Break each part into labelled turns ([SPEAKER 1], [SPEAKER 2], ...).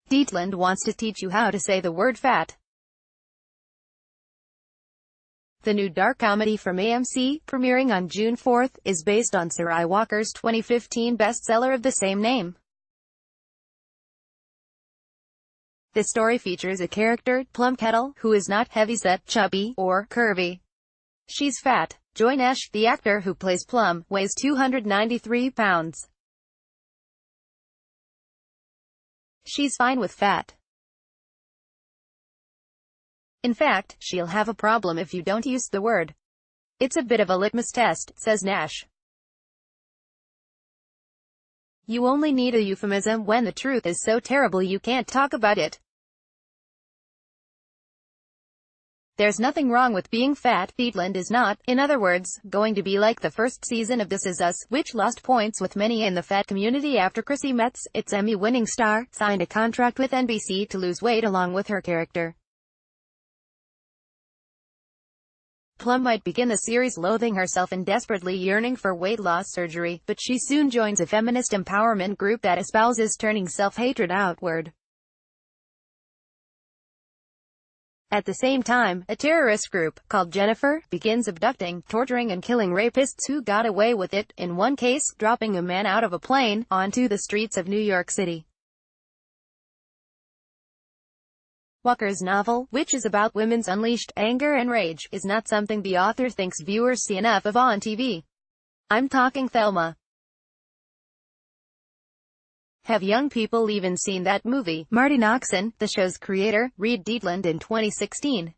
[SPEAKER 1] Dietland wants to teach you how to say the word fat. The new dark comedy from AMC, premiering on June 4, is based on Sir I. Walker's 2015 bestseller of the same name. This story features a character, Plum Kettle, who is not heavyset, chubby, or curvy. She's fat. Joy Nash, the actor who plays Plum, weighs 293 pounds. She's fine with fat. In fact, she'll have a problem if you don't use the word. It's a bit of a litmus test, says Nash. You only need a euphemism when the truth is so terrible you can't talk about it. There's nothing wrong with being fat. Dietland is not, in other words, going to be like the first season of This Is Us, which lost points with many in the fat community after Chrissy Metz, its Emmy-winning star, signed a contract with NBC to lose weight along with her character. Plum might begin the series loathing herself and desperately yearning for weight loss surgery, but she soon joins a feminist empowerment group that espouses turning self-hatred outward. At the same time, a terrorist group, called Jennifer, begins abducting, torturing and killing rapists who got away with it, in one case, dropping a man out of a plane, onto the streets of New York City. Walker's novel, which is about women's unleashed anger and rage, is not something the author thinks viewers see enough of on TV. I'm talking Thelma. Have young people even seen that movie? Marty Noxon, the show's creator, read Dietland in 2016.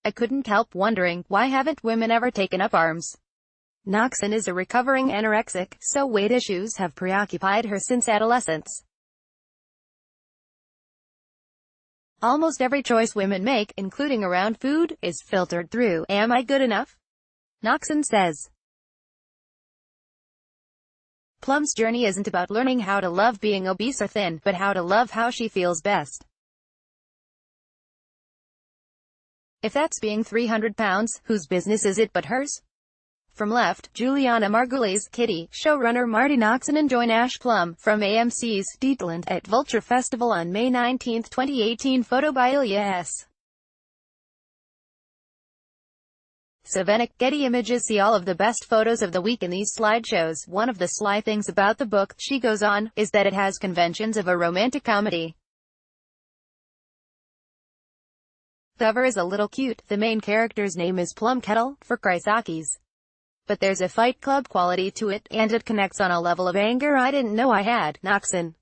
[SPEAKER 1] I couldn't help wondering, why haven't women ever taken up arms? Noxon is a recovering anorexic, so weight issues have preoccupied her since adolescence. Almost every choice women make, including around food, is filtered through, "Am I good enough?" Noxon says. Plum's journey isn't about learning how to love being obese or thin, but how to love how she feels best. If that's being 300 pounds, whose business is it but hers? From Left, Juliana Margulies, Kitty, showrunner Marty Noxon and Joy Nash. Plum, from AMC's Dietland, at Vulture Festival on May 19, 2018. Photo by Ilya S. Savenik, Getty Images. See all of the best photos of the week in these slideshows. One of the sly things about the book, she goes on, is that it has conventions of a romantic comedy. The cover is a little cute. The main character's name is Plum Kettle, for Chrysakis. But there's a Fight Club quality to it, and it connects on a level of anger I didn't know I had. Noxon,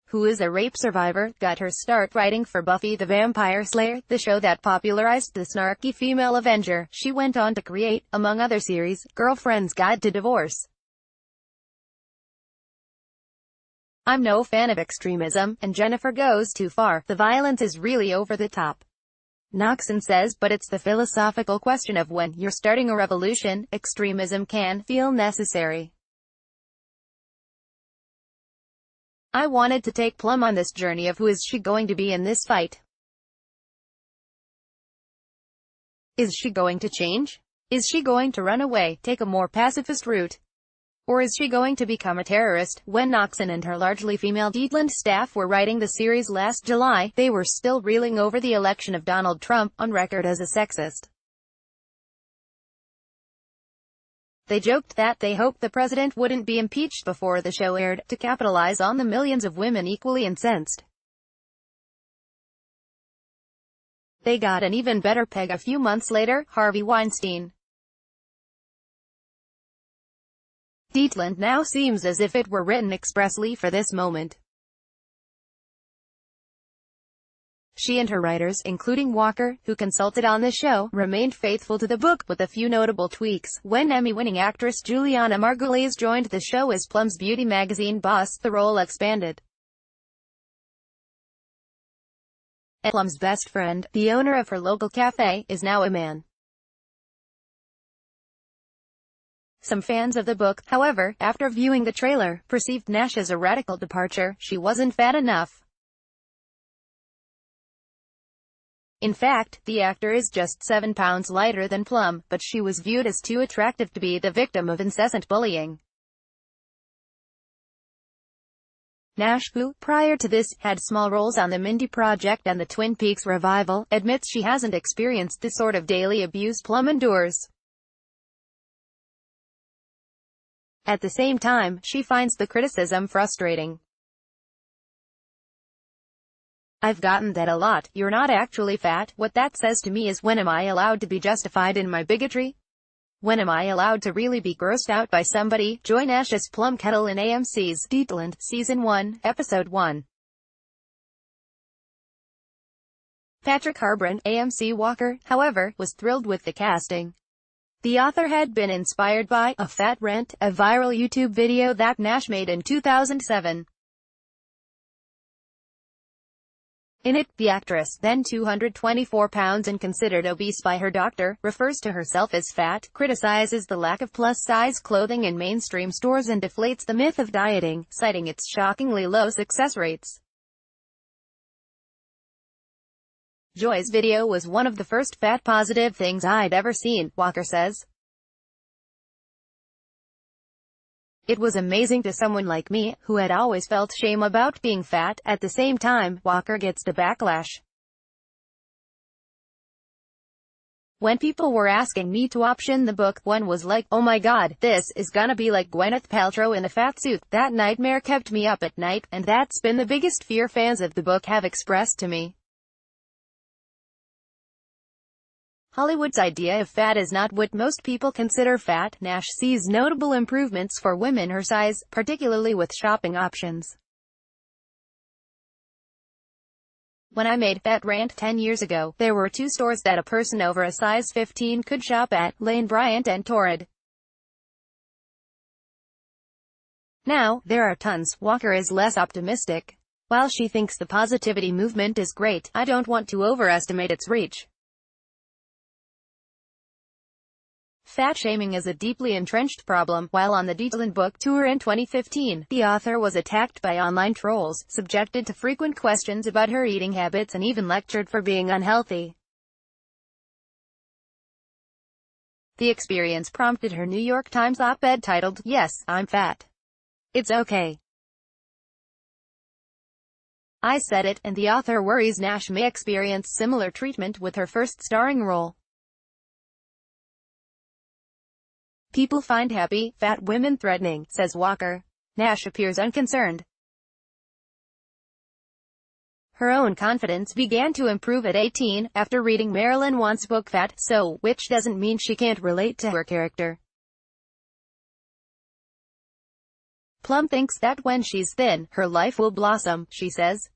[SPEAKER 1] who is a rape survivor, got her start writing for Buffy the Vampire Slayer, the show that popularized the snarky female Avenger. She went on to create, among other series, Girlfriend's Guide to Divorce. I'm no fan of extremism, and Jennifer goes too far. The violence is really over the top. Noxon says, but it's the philosophical question of when you're starting a revolution, extremism can feel necessary. I wanted to take Plum on this journey of who is she going to be in this fight. Is she going to change? Is she going to run away, take a more pacifist route? Or is she going to become a terrorist? When Noxon and her largely female Dietland staff were writing the series last July, they were still reeling over the election of Donald Trump, on record as a sexist. They joked that they hoped the president wouldn't be impeached before the show aired, to capitalize on the millions of women equally incensed. They got an even better peg a few months later: Harvey Weinstein. Dietland now seems as if it were written expressly for this moment. She and her writers, including Walker, who consulted on the show, remained faithful to the book, with a few notable tweaks. When Emmy-winning actress Juliana Margulies joined the show as Plum's beauty magazine boss, the role expanded. And Plum's best friend, the owner of her local cafe, is now a man. Some fans of the book, however, after viewing the trailer, perceived Nash as a radical departure. She wasn't fat enough. In fact, the actor is just 7 pounds lighter than Plum, but she was viewed as too attractive to be the victim of incessant bullying. Nash, who, prior to this, had small roles on the Mindy Project and the Twin Peaks revival, admits she hasn't experienced the sort of daily abuse Plum endures. At the same time, she finds the criticism frustrating. "I've gotten that a lot. You're not actually fat. What that says to me is, when am I allowed to be justified in my bigotry? When am I allowed to really be grossed out by somebody?" Joy Nash's Plum Kettle in AMC's Dietland, Season 1, Episode 1. Patrick Harbrun, AMC Walker, however, was thrilled with the casting. The author had been inspired by A Fat Rant, a viral YouTube video that Nash made in 2007. In it, the actress, then 224 pounds and considered obese by her doctor, refers to herself as fat, criticizes the lack of plus-size clothing in mainstream stores and deflates the myth of dieting, citing its shockingly low success rates. "Joy's video was one of the first fat-positive things I'd ever seen," Walker says. "It was amazing to someone like me, who had always felt shame about being fat." At the same time, Walker gets the backlash. "When people were asking me to option the book, one was like, oh my god, this is gonna be like Gwyneth Paltrow in a fat suit. That nightmare kept me up at night, and that's been the biggest fear fans of the book have expressed to me. Hollywood's idea of fat is not what most people consider fat." Nash sees notable improvements for women her size, particularly with shopping options. "When I made Fat Rant 10 years ago, there were 2 stores that a person over a size 15 could shop at, Lane Bryant and Torrid. Now, there are tons." Walker is less optimistic. While she thinks the positivity movement is great, I don't want to overestimate its reach. Fat shaming is a deeply entrenched problem. While on the Dietland book tour in 2015, the author was attacked by online trolls, subjected to frequent questions about her eating habits, and even lectured for being unhealthy. The experience prompted her New York Times op-ed titled, "Yes, I'm fat. It's okay. I said it," and the author worries Nash may experience similar treatment with her first starring role. "People find happy, fat women threatening," says Walker. Nash appears unconcerned. Her own confidence began to improve at 18, after reading Marilyn Want's book Fat, So, which doesn't mean she can't relate to her character. "Plum thinks that when she's thin, her life will blossom," she says.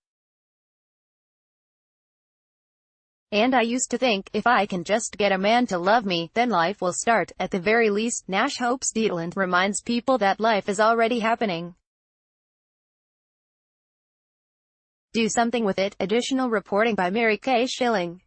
[SPEAKER 1] "And I used to think, if I can just get a man to love me, then life will start." At the very least, Nash hopes Dietland reminds people that life is already happening. Do something with it. Additional reporting by Mary Kay Schilling.